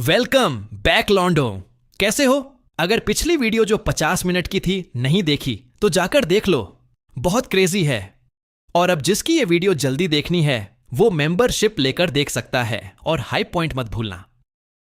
Welcome back लॉन्डो। कैसे हो? अगर पिछली वीडियो जो 50 मिनट की थी नहीं देखी तो जाकर देख लो, बहुत क्रेजी है। और अब जिसकी ये वीडियो जल्दी देखनी है वो मेंबरशिप लेकर देख सकता है। और हाई पॉइंट मत भूलना।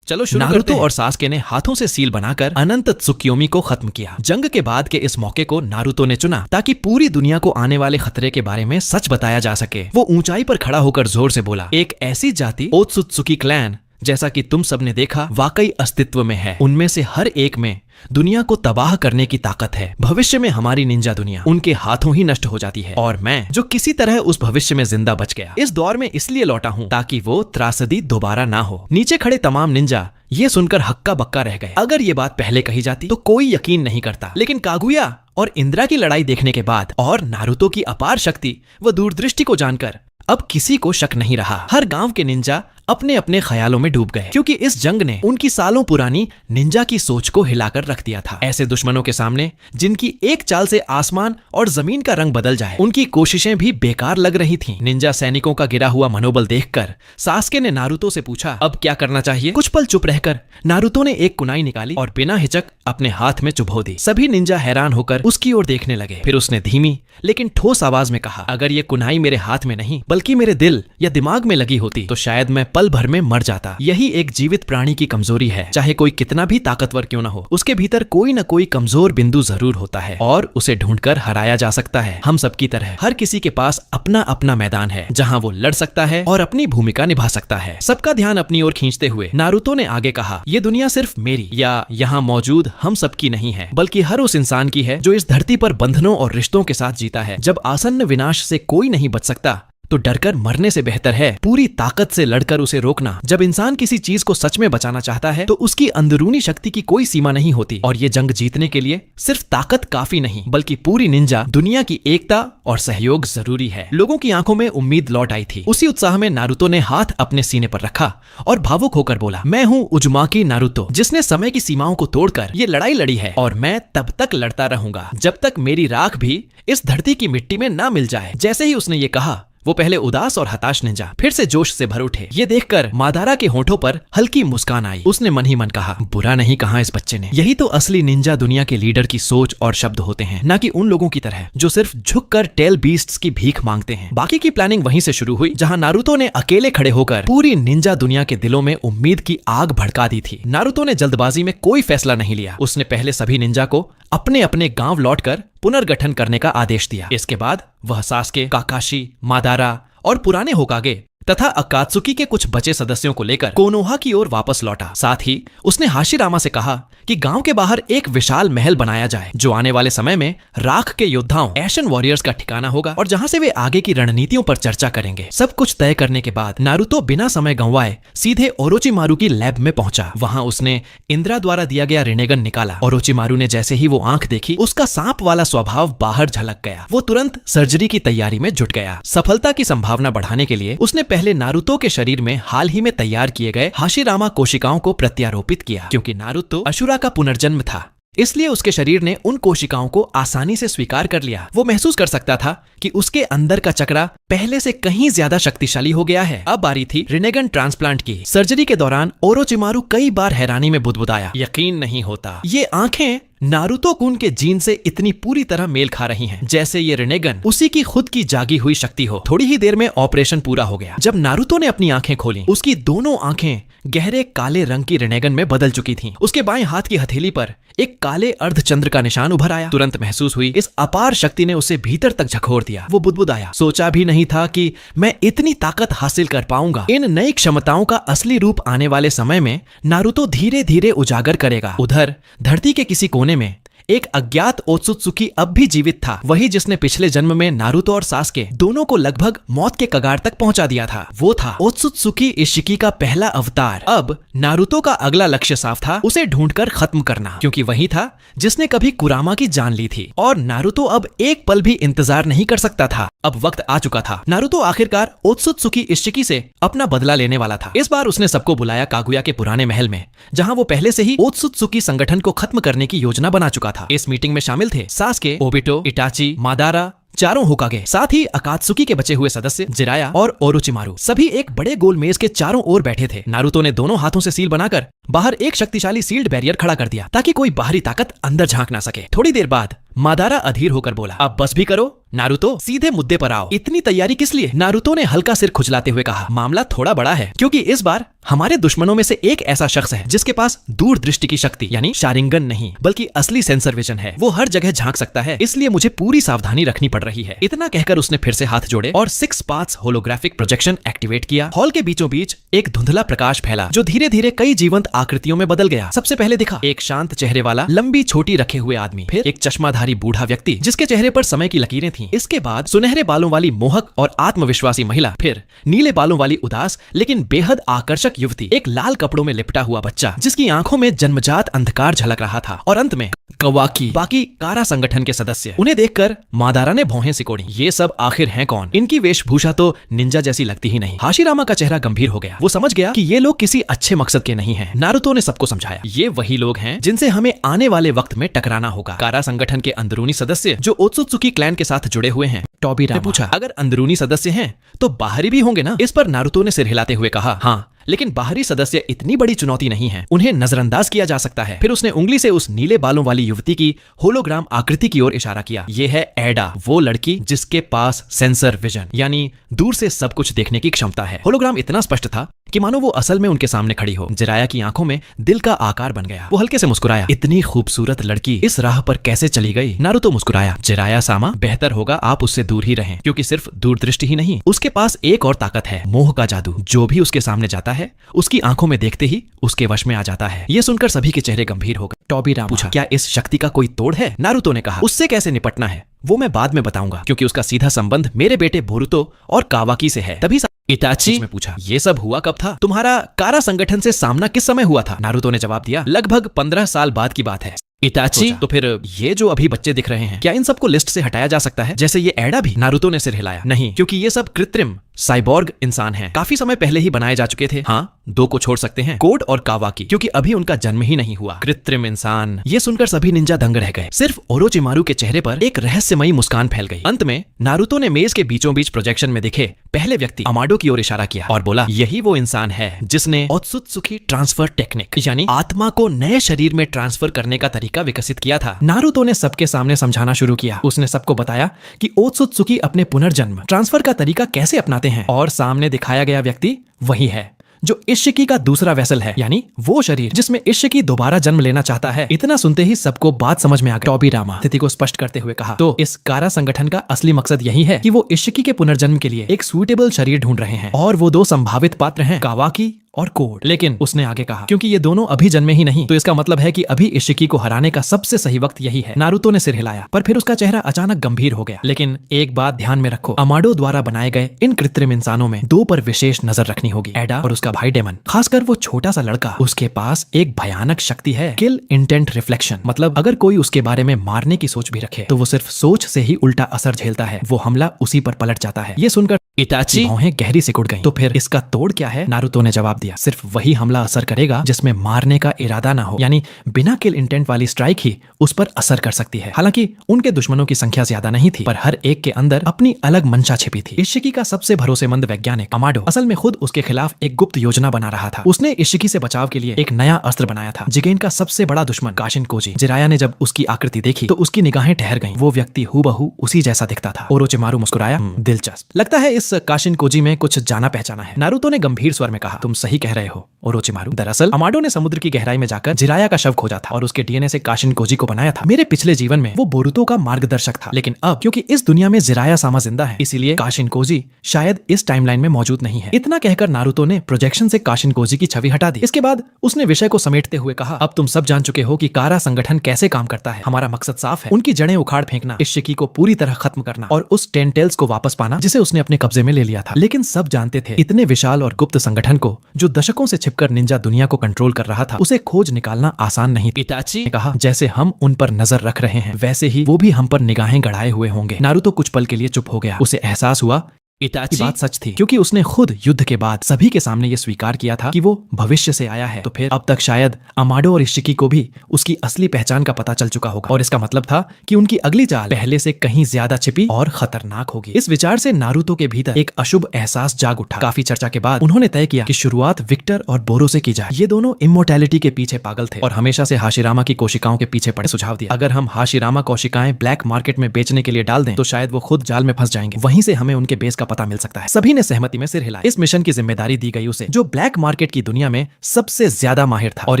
चलो शुरू करते हैं। और सास्के ने हाथों से सील बनाकर अनंत त्सुकियोमी को खत्म किया। जंग के बाद के इस मौके को नारुतो ने चुना ताकि पूरी दुनिया को आने वाले खतरे के बारे में सच बताया जा सके। वो ऊंचाई पर खड़ा होकर जोर से बोला, एक ऐसी जाति ओत्सुत्सुकी क्लैन जैसा कि तुम सबने देखा वाकई अस्तित्व में है। उनमें से हर एक में दुनिया को तबाह करने की ताकत है। भविष्य में हमारी निंजा दुनिया उनके हाथों ही नष्ट हो जाती है। और मैं जो किसी तरह उस भविष्य में जिंदा बच गया, इस दौर में इसलिए लौटा हूँ ताकि वो त्रासदी दोबारा ना हो। नीचे खड़े तमाम निंजा ये सुनकर हक्का बक्का रह गए। अगर ये बात पहले कही जाती तो कोई यकीन नहीं करता, लेकिन कागुया और इंद्रा की लड़ाई देखने के बाद और नारुतो की अपार शक्ति व दूरदृष्टि को जानकर अब किसी को शक नहीं रहा। हर गांव के निंजा अपने अपने ख्यालों में डूब गए, क्योंकि इस जंग ने उनकी सालों पुरानी निंजा की सोच को हिलाकर रख दिया था। ऐसे दुश्मनों के सामने जिनकी एक चाल से आसमान और जमीन का रंग बदल जाए, उनकी कोशिशें भी बेकार लग रही थीं। निंजा सैनिकों का गिरा हुआ मनोबल देखकर सास्के ने नारुतो से पूछा, अब क्या करना चाहिए? कुछ पल चुप रहकर नारुतो ने एक कुनाई निकाली और बिना हिचक अपने हाथ में चुभो दी। सभी निंजा हैरान होकर उसकी ओर देखने लगे। फिर उसने धीमी लेकिन ठोस आवाज में कहा, अगर ये कुनाई मेरे हाथ में नहीं बल्कि मेरे दिल या दिमाग में लगी होती तो शायद मैं पल भर में मर जाता। यही एक जीवित प्राणी की कमजोरी है। चाहे कोई कितना भी ताकतवर क्यों न हो, उसके भीतर कोई न कोई कमजोर बिंदु जरूर होता है और उसे ढूंढकर हराया जा सकता है। हम सबकी तरह हर किसी के पास अपना अपना मैदान है जहां वो लड़ सकता है और अपनी भूमिका निभा सकता है। सबका ध्यान अपनी ओर खींचते हुए नारुतो ने आगे कहा, ये दुनिया सिर्फ मेरी या यहाँ मौजूद हम सबकी नहीं है, बल्कि हर उस इंसान की है जो इस धरती पर बंधनों और रिश्तों के साथ जीता है। जब आसन्न विनाश से कोई नहीं बच सकता तो डरकर मरने से बेहतर है पूरी ताकत से लड़कर उसे रोकना। जब इंसान किसी चीज को सच में बचाना चाहता है तो उसकी अंदरूनी शक्ति की कोई सीमा नहीं होती। और ये जंग जीतने के लिए सिर्फ ताकत काफी नहीं, बल्कि पूरी निंजा दुनिया की एकता और सहयोग जरूरी है। लोगों की आंखों में उम्मीद लौट आई थी। उसी उत्साह में नारुतो ने हाथ अपने सीने पर रखा और भावुक होकर बोला, मैं हूँ उजुमाकी नारुतो, जिसने समय की सीमाओं को तोड़कर ये लड़ाई लड़ी है। और मैं तब तक लड़ता रहूंगा जब तक मेरी राख भी इस धरती की मिट्टी में ना मिल जाए। जैसे ही उसने ये कहा, वो पहले उदास और हताश निंजा फिर से जोश से भर उठे। ये देखकर मादारा के होठों पर हल्की मुस्कान आई। उसने मन ही मन कहा, बुरा नहीं कहा इस बच्चे ने। यही तो असली निंजा दुनिया के लीडर की सोच और शब्द होते हैं, न कि उन लोगों की तरह जो सिर्फ झुककर टेल बीस्ट्स की भीख मांगते हैं। बाकी की प्लानिंग वहीं से शुरू हुई जहां नारुतो ने अकेले खड़े होकर पूरी निंजा दुनिया के दिलों में उम्मीद की आग भड़का दी थी। नारुतो ने जल्दबाजी में कोई फैसला नहीं लिया। उसने पहले सभी निंजा को अपने अपने गांव लौटकर पुनर्गठन करने का आदेश दिया। इसके बाद वह सास्के, काकाशी, मादारा और पुराने होकागे तथा अकात्सुकी के कुछ बचे सदस्यों को लेकर कोनोहा की ओर वापस लौटा। साथ ही उसने हाशिरामा से कहा कि गांव के बाहर एक विशाल महल बनाया जाए जो आने वाले समय में राख के योद्धाओं एशन वॉरियर्स का ठिकाना होगा और जहां से वे आगे की रणनीतियों पर चर्चा करेंगे। सब कुछ तय करने के बाद नारुतो बिना समय गंवाए सीधे ओरोचिमारू की लैब में पहुंचा। वहां उसने इंद्रा द्वारा दिया गया रिनेगन निकाला। ओरोचिमारू ने जैसे ही वो आंख देखी, उसका सांप वाला स्वभाव बाहर झलक गया। वो तुरंत सर्जरी की तैयारी में जुट गया। सफलता की संभावना बढ़ाने के लिए उसने पहले नारुतो के शरीर में हाल ही में तैयार किए गए हाशिरामा कोशिकाओं को प्रत्यारोपित किया। क्योंकि नारुतो अशुरा का पुनर्जन्म था, इसलिए उसके शरीर ने उन कोशिकाओं को आसानी से स्वीकार कर लिया। वो महसूस कर सकता था कि उसके अंदर का चक्रा पहले से कहीं ज्यादा शक्तिशाली हो गया है। अब बारी थी रिनेगन ट्रांसप्लांट की। सर्जरी के दौरान ओरोचिमारू कई बार हैरानी में बुदबुदाया, यकीन नहीं होता ये आंखें नारुतो कुन के जीन से इतनी पूरी तरह मेल खा रही हैं, जैसे ये रिनेगन उसी की खुद की जागी हुई शक्ति हो। थोड़ी ही देर में ऑपरेशन पूरा हो गया। जब नारुतो ने अपनी आंखें खोली, उसकी दोनों आंखें गहरे काले रंग की रिनेगन में बदल चुकी थीं। उसके बाएं हाथ की हथेली पर एक काले अर्धचंद्र का निशान उभर आया। तुरंत महसूस हुई इस अपार शक्ति ने उसे भीतर तक झकोर दिया। वो बुदबुदाया, सोचा भी नहीं था कि मैं इतनी ताकत हासिल कर पाऊंगा। इन नई क्षमताओं का असली रूप आने वाले समय में नारुतो धीरे धीरे उजागर करेगा। उधर धरती के किसी कोने में एक अज्ञात ओत्सुत्सुकी अब भी जीवित था, वही जिसने पिछले जन्म में नारुतो और सास्के दोनों को लगभग मौत के कगार तक पहुंचा दिया था। वो था ओत्सुत्सुकी इशिकी का पहला अवतार। अब नारुतो का अगला लक्ष्य साफ था, उसे ढूंढकर खत्म करना, क्योंकि वही था जिसने कभी कुरामा की जान ली थी। और नारुतो अब एक पल भी इंतजार नहीं कर सकता था। अब वक्त आ चुका था। नारुतो आखिरकार ओत्सुत्सुकी इशिकी से अपना बदला लेने वाला था। इस बार उसने सबको बुलाया कागुया के पुराने महल में, जहां वो पहले से ही ओत्सुत्सुकी संगठन को खत्म करने की योजना बना चुका था। इस मीटिंग में शामिल थे सास्के, ओबिटो, इटाची, मादारा, चारों होकागे, साथ ही अकात्सुकी के बचे हुए सदस्य जिराया और ओरोचिमारू सभी एक बड़े गोल मेज के चारों ओर बैठे थे। नारुतो ने दोनों हाथों से सील बनाकर बाहर एक शक्तिशाली सील्ड बैरियर खड़ा कर दिया ताकि कोई बाहरी ताकत अंदर झांक ना सके। थोड़ी देर बाद मादारा अधीर होकर बोला, अब बस भी करो नारुतो, सीधे मुद्दे पर आओ। इतनी तैयारी किस लिए? नारुतो ने हल्का सिर खुजलाते हुए कहा, मामला थोड़ा बड़ा है, क्योंकि इस बार हमारे दुश्मनों में से एक ऐसा शख्स है जिसके पास दूरदृष्टि की शक्ति यानी शारिंगन नहीं बल्कि असली सेंसर विजन है। वो हर जगह झांक सकता है, इसलिए मुझे पूरी सावधानी रखनी पड़ रही है। इतना कहकर उसने फिर से हाथ जोड़े और 6 पाथ्स होलोग्राफिक प्रोजेक्शन एक्टिवेट किया। हॉल के बीचों बीच एक धुंधला प्रकाश फैला जो धीरे धीरे कई जीवंत आकृतियों में बदल गया। सबसे पहले दिखा एक शांत चेहरे वाला लंबी छोटी रखे हुए आदमी, फिर एक चश्माधारी बूढ़ा व्यक्ति जिसके चेहरे पर समय की लकीरें थीं। इसके बाद सुनहरे बालों वाली मोहक और आत्मविश्वासी महिला, फिर नीले बालों वाली उदास लेकिन बेहद आकर्षक युवती, एक लाल कपड़ों में लिपटा हुआ बच्चा जिसकी आंखों में जन्मजात अंधकार झलक रहा था, और अंत में कवाकी, बाकी कारा संगठन के सदस्य। उन्हें देखकर मादारा ने भौहें सिकोड़ी। ये सब आखिर हैं कौन? इनकी वेशभूषा तो निंजा जैसी लगती ही नहीं। हाशिरामा का चेहरा गंभीर हो गया। वो समझ गया कि ये लोग किसी अच्छे मकसद के नहीं हैं। नारुतो ने सबको समझाया, ये वही लोग हैं जिनसे हमें आने वाले वक्त में टकराना होगा। कारा संगठन के अंदरूनी सदस्य जो ओत्सुत्सुकी क्लैन के साथ जुड़े हुए हैं। टोबिरामा ने पूछा, अगर अंदरूनी सदस्य हैं तो बाहरी भी होंगे ना? इस पर नारुतो ने सिर हिलाते हुए कहा, हाँ, लेकिन बाहरी सदस्य इतनी बड़ी चुनौती नहीं है, उन्हें नजरअंदाज किया जा सकता है। फिर उसने उंगली से उस नीले बालों वाली युवती की होलोग्राम आकृति की ओर इशारा किया। ये है एडा, वो लड़की जिसके पास सेंसर विजन यानी दूर से सब कुछ देखने की क्षमता है। होलोग्राम इतना स्पष्ट था कि मानो वो असल में उनके सामने खड़ी हो। जिराया की आंखों में दिल का आकार बन गया। वो हल्के से मुस्कुराया, इतनी खूबसूरत लड़की इस राह पर कैसे चली गई? नारुतो मुस्कुराया, जिराया सामा, बेहतर होगा आप उससे दूर ही रहें, क्योंकि सिर्फ दूरदृष्टि ही नहीं, उसके पास एक और ताकत है, मोह का जादू। जो भी उसके सामने जाता है उसकी आंखों में देखते ही उसके वश में आ जाता है। ये सुनकर सभी के चेहरे गंभीर हो गए। टोबिरामा पूछा, क्या इस शक्ति का कोई तोड़ है? नारुतो ने कहा, उससे कैसे निपटना है वो मैं बाद में बताऊंगा, क्योंकि उसका सीधा संबंध मेरे बेटे बोरुतो और कावाकी से है। तभी इताची ने पूछा, ये सब हुआ कब था? तुम्हारा कारा संगठन से सामना किस समय हुआ था? नारुतो ने जवाब दिया, लगभग 15 साल बाद की बात है। इताची, तो फिर ये जो अभी बच्चे दिख रहे हैं, क्या इन सबको लिस्ट से हटाया जा सकता है, जैसे ये एडा भी? नारुतो ने सिर हिलाया, नहीं, क्योंकि ये सब कृत्रिम साइबोर्ग इंसान हैं, काफी समय पहले ही बनाए जा चुके थे। हाँ, 2 को छोड़ सकते हैं, कोड और कावाकी, क्योंकि अभी उनका जन्म ही नहीं हुआ। कृत्रिम इंसान, ये सुनकर सभी निंजा दंग रह गए। सिर्फ ओरोचिमारू के चेहरे पर एक रहस्यमयी मुस्कान फैल गई। अंत में नारुतो ने मेज के बीचों बीच प्रोजेक्शन में दिखे पहले व्यक्ति अमाडो की ओर इशारा किया और बोला, यही वो इंसान है जिसने ओत्सुत्सुकी ट्रांसफर टेक्निक यानी आत्मा को नए शरीर में ट्रांसफर करने का तरीका विकसित किया था। नारुतो ने सबके सामने समझाना शुरू किया। उसने सबको बताया कि ओत्सुत्सुकी अपने पुनर्जन्म ट्रांसफर का तरीका कैसे अपनाते हैं, और सामने दिखाया गया व्यक्ति वही है जो इश्शिकी का दूसरा वेसल है, यानी वो शरीर जिसमें इश्शिकी दोबारा जन्म लेना चाहता है। इतना सुनते ही सबको बात समझ में आ गई। टोबिरामा स्थिति को स्पष्ट करते हुए कहा, तो इस कारा संगठन का असली मकसद यही है कि वो इश्शिकी के पुनर्जन्म के लिए एक सूटेबल शरीर ढूंढ रहे हैं, और वो 2 संभावित पात्र हैं, कावाकी और कोड। लेकिन उसने आगे कहा, क्योंकि ये दोनों अभी जन्मे ही नहीं, तो इसका मतलब है कि अभी इशिकी को हराने का सबसे सही वक्त यही है। नारुतो ने सिर हिलाया, पर फिर उसका चेहरा अचानक गंभीर हो गया। लेकिन एक बात ध्यान में रखो, अमाडो द्वारा बनाए गए इन कृत्रिम इंसानों में 2 पर विशेष नजर रखनी होगी, एडा और उसका भाई डेमन। खासकर वो छोटा सा लड़का, उसके पास एक भयानक शक्ति है, किल इंटेंट रिफ्लेक्शन। मतलब अगर कोई उसके बारे में मारने की सोच भी रखे तो वो सिर्फ सोच से ही उल्टा असर झेलता है, वो हमला उसी पर पलट जाता है। ये सुनकर इताची भौहें गहरी सिकुड़ गईं। तो फिर इसका तोड़ क्या है? नारुतो ने जवाब दिया, सिर्फ वही हमला असर करेगा जिसमें मारने का इरादा ना हो, यानी बिना किल इंटेंट वाली स्ट्राइक ही उस पर असर कर सकती है। हालांकि उनके दुश्मनों की संख्या ज्यादा नहीं थी, पर हर एक के अंदर अपनी अलग मंशा छिपी थी। इशिकी का सबसे भरोसेमंद वैज्ञानिक अमाडो असल में खुद उसके खिलाफ एक गुप्त योजना बना रहा था। उसने इशिकी से बचाव के लिए एक नया अस्त्र बनाया था। जिगेन का सबसे बड़ा दुश्मन काशिन कोजी। जिराया ने जब उसकी आकृति देखी तो उसकी निगाहें ठहर गईं। वो व्यक्ति हूबहू उसी जैसा दिखता था। ओरोचिमारू मुस्कुराया, दिलचस्प, लगता है इस काशिन कोजी में कुछ जाना पहचाना है। नारुतो ने गंभीर स्वर में कहा, तुम सही कह रहे हो ओरोचिमारू। दरअसल अमाडो ने समुद्र की गहराई में जाकर जिराया का शव खोजा था और उसके डीएनए से काशिन कोजी को बनाया था। मेरे पिछले जीवन में वो बोरुतो का मार्गदर्शक था, लेकिन अब क्योंकि इस दुनिया में जिराया सामा जिंदा है, इसीलिए काशिन कोजी शायद इस टाइमलाइन में मौजूद नहीं है। इतना कहकर नारुतो ने प्रोजेक्शन से काशिन कोजी की छवि हटा दी। इसके बाद उसने विषय को समेटते हुए कहा, अब तुम सब जान चुके हो कि कारा संगठन कैसे काम करता है। हमारा मकसद साफ है, उनकी जड़ें उखाड़ फेंकना, इशिकी को पूरी तरह खत्म करना और उस टेंटेल्स को वापस पाना जिसे उसने अपने कब्जे में ले लिया था। लेकिन सब जानते थे इतने विशाल और गुप्त संगठन को, जो दशकों से छिपकर निंजा दुनिया को कंट्रोल कर रहा था, उसे खोज निकालना आसान नहीं। इताची ने कहा, जैसे हम उन पर नजर रख रहे हैं वैसे ही वो भी हम पर निगाहें गड़ाए हुए होंगे। नारुतो कुछ पल के लिए चुप हो गया। उसे एहसास हुआ इताची बात सच थी, क्योंकि उसने खुद युद्ध के बाद सभी के सामने ये स्वीकार किया था कि वो भविष्य से आया है। तो फिर अब तक शायद अमाडो और इशिकी को भी उसकी असली पहचान का पता चल चुका होगा, और इसका मतलब था कि उनकी अगली चाल पहले से कहीं ज्यादा छिपी और खतरनाक होगी। इस विचार से नारुतो के भीतर एक अशुभ एहसास जाग उठा। काफी चर्चा के बाद उन्होंने तय किया कि शुरुआत विक्टर और बोरो से की जाए। ये दोनों इमोर्टैलिटी के पीछे पागल थे और हमेशा से हाशिरामा की कोशिकाओं के पीछे पड़े। सुझाव दिया, अगर हम हाशिरामा कोशिकाएं ब्लैक मार्केट में बेचने के लिए डाल दें तो शायद वो खुद जाल में फंस जाएंगे। वहीं से हमें उनके बेस का पता मिल सकता है। सभी ने सहमति में सिर हिलाया। इस मिशन की जिम्मेदारी दी गई उसे, जो ब्लैक मार्केट की दुनिया में सबसे ज्यादा माहिर था। और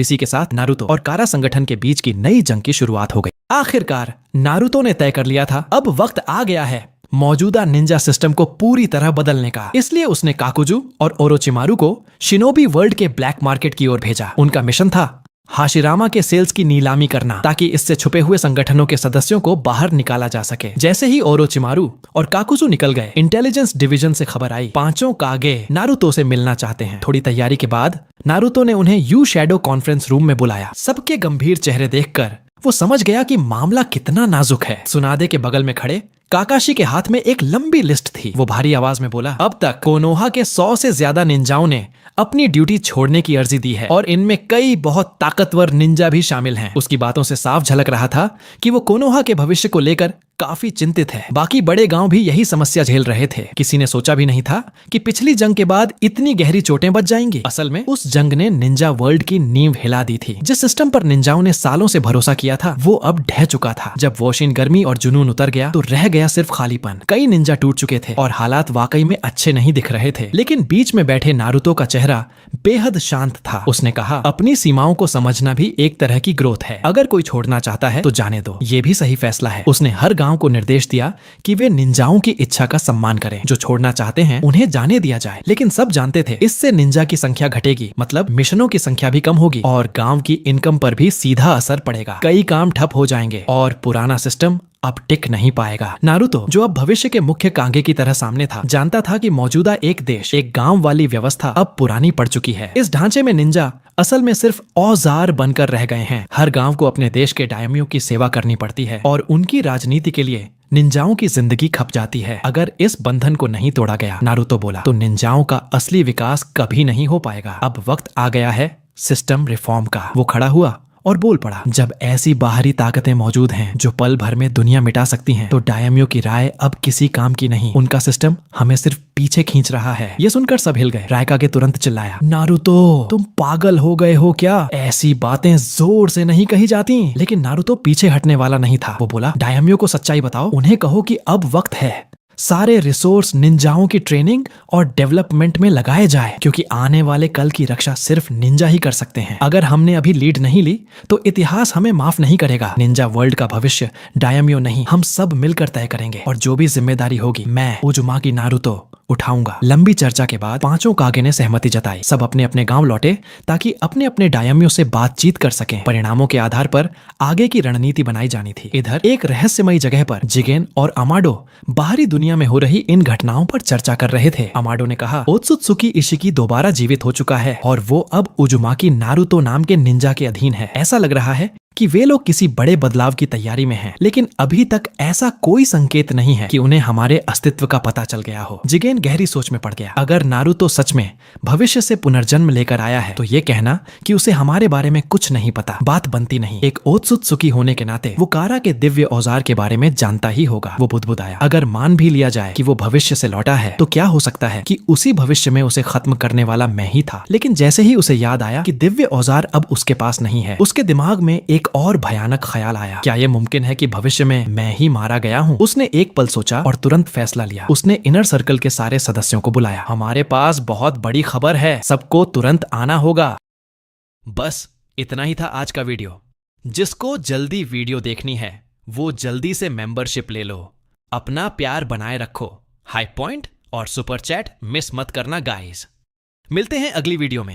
इसी के साथ नारुतो और कारा संगठन के बीच की नई जंग की शुरुआत हो गई। आखिरकार नारुतो ने तय कर लिया था, अब वक्त आ गया है मौजूदा निंजा सिस्टम को पूरी तरह बदलने का। इसलिए उसने काकुजू और ओरोचिमारू को शिनोबी वर्ल्ड के ब्लैक मार्केट की ओर भेजा। उनका मिशन था हाशिरामा के सेल्स की नीलामी करना, ताकि इससे छुपे हुए संगठनों के सदस्यों को बाहर निकाला जा सके। जैसे ही ओरोचिमारू और काकुजू निकल गए, इंटेलिजेंस डिवीजन से खबर आई, पांचों कागे नारुतो से मिलना चाहते हैं। थोड़ी तैयारी के बाद नारुतो ने उन्हें यू शैडो कॉन्फ्रेंस रूम में बुलाया। सबके गंभीर चेहरे देखकर वो समझ गया कि मामला कितना नाजुक है। सुनादे के बगल में खड़े काकाशी के हाथ में एक लंबी लिस्ट थी। वो भारी आवाज में बोला, अब तक कोनोहा के 100 से ज्यादा निंजाओं ने अपनी ड्यूटी छोड़ने की अर्जी दी है, और इनमें कई बहुत ताकतवर निंजा भी शामिल हैं। उसकी बातों से साफ झलक रहा था कि वो कोनोहा के भविष्य को लेकर काफी चिंतित है। बाकी बड़े गांव भी यही समस्या झेल रहे थे। किसी ने सोचा भी नहीं था कि पिछली जंग के बाद इतनी गहरी चोटें बच जाएंगी। असल में उस जंग ने निंजा वर्ल्ड की नींव हिला दी थी। जिस सिस्टम पर निंजाओं ने सालों से भरोसा किया था, वो अब ढह चुका था। जब वोशिन गर्मी और जुनून उतर गया तो रह गया सिर्फ खालीपन। कई निंजा टूट चुके थे और हालात वाकई में अच्छे नहीं दिख रहे थे। लेकिन बीच में बैठे नारुतो का चेहरा बेहद शांत था। उसने कहा, अपनी सीमाओं को समझना भी एक तरह की ग्रोथ है। अगर कोई छोड़ना चाहता है तो जाने दो, ये भी सही फैसला है। उसने हर गांव को निर्देश दिया कि वे निंजाओं की इच्छा का सम्मान करें। जो छोड़ना चाहते हैं उन्हें जाने दिया जाए। लेकिन सब जानते थे इससे निंजा की संख्या घटेगी, मतलब मिशनों की संख्या भी कम होगी और गांव की इनकम पर भी सीधा असर पड़ेगा। कई काम ठप हो जाएंगे और पुराना सिस्टम अब टिक नहीं पाएगा। नारुतो, जो अब भविष्य के मुख्य कांगे की तरह सामने था, जानता था कि मौजूदा एक देश एक गांव वाली व्यवस्था अब पुरानी पड़ चुकी है। इस ढांचे में निंजा असल में सिर्फ औजार बनकर रह गए हैं। हर गांव को अपने देश के डायमियों की सेवा करनी पड़ती है और उनकी राजनीति के लिए निंजाओं की जिंदगी खप जाती है। अगर इस बंधन को नहीं तोड़ा गया, नारुतो बोला, तो निंजाओं का असली विकास कभी नहीं हो पाएगा। अब वक्त आ गया है सिस्टम रिफॉर्म का। वो खड़ा हुआ और बोल पड़ा, जब ऐसी बाहरी ताकतें मौजूद हैं जो पल भर में दुनिया मिटा सकती हैं, तो डायमियों की राय अब किसी काम की नहीं। उनका सिस्टम हमें सिर्फ पीछे खींच रहा है। ये सुनकर सब हिल गए। रायका के तुरंत चिल्लाया, नारुतो, तुम पागल हो गए हो क्या? ऐसी बातें जोर से नहीं कही जाती। लेकिन नारुतो पीछे हटने वाला नहीं था। वो बोला, डायमियों को सच्चाई बताओ। उन्हें कहो कि अब वक्त है सारे रिसोर्स निंजाओं की ट्रेनिंग और डेवलपमेंट में लगाए जाए, क्योंकि आने वाले कल की रक्षा सिर्फ निंजा ही कर सकते हैं। अगर हमने अभी लीड नहीं ली तो इतिहास हमें माफ नहीं करेगा। निंजा वर्ल्ड का भविष्य डायमियो नहीं, हम सब मिलकर तय करेंगे, और जो भी जिम्मेदारी होगी मैं उजुमाकी नारुतो उठाऊंगा। लंबी चर्चा के बाद पांचों कागे ने सहमति जताई। सब अपने अपने गांव लौटे ताकि अपने अपने डायमियों से बातचीत कर सकें। परिणामों के आधार पर आगे की रणनीति बनाई जानी थी। इधर एक रहस्यमयी जगह पर जिगेन और अमाडो बाहरी दुनिया में हो रही इन घटनाओं पर चर्चा कर रहे थे। अमाडो ने कहा, ओत्सुत्सुकी इशिकी दोबारा जीवित हो चुका है और वो अब उजुमाकी नारुतो नाम के निंजा के अधीन है। ऐसा लग रहा है कि वे लोग किसी बड़े बदलाव की तैयारी में हैं, लेकिन अभी तक ऐसा कोई संकेत नहीं है कि उन्हें हमारे अस्तित्व का पता चल गया हो। जिगेन गहरी सोच में पड़ गया। अगर नारुतो सच में भविष्य से पुनर्जन्म लेकर आया है, तो ये कहना कि उसे हमारे बारे में कुछ नहीं पता बात बनती नहीं। एक ओत्सुत्सुकी होने के नाते वो कारा के दिव्य औजार के बारे में जानता ही होगा। वो बुदबुदाया, अगर मान भी लिया जाए कि वो भविष्य से लौटा है, तो क्या हो सकता है कि उसी भविष्य में उसे खत्म करने वाला मैं ही था। लेकिन जैसे ही उसे याद आया कि दिव्य औजार अब उसके पास नहीं है, उसके दिमाग में एक और भयानक ख्याल आया। क्या यह मुमकिन है कि भविष्य में मैं ही मारा गया हूँ? उसने एक पल सोचा और तुरंत फैसला लिया। उसने इनर सर्कल के सारे सदस्यों को बुलाया। हमारे पास बहुत बड़ी खबर है, सबको तुरंत आना होगा। बस इतना ही था आज का वीडियो। जिसको जल्दी वीडियो देखनी है वो जल्दी से मेंबरशिप ले लो। अपना प्यार बनाए रखो। हाई पॉइंट और सुपर चैट मिस मत करना गाइस। मिलते हैं अगली वीडियो में।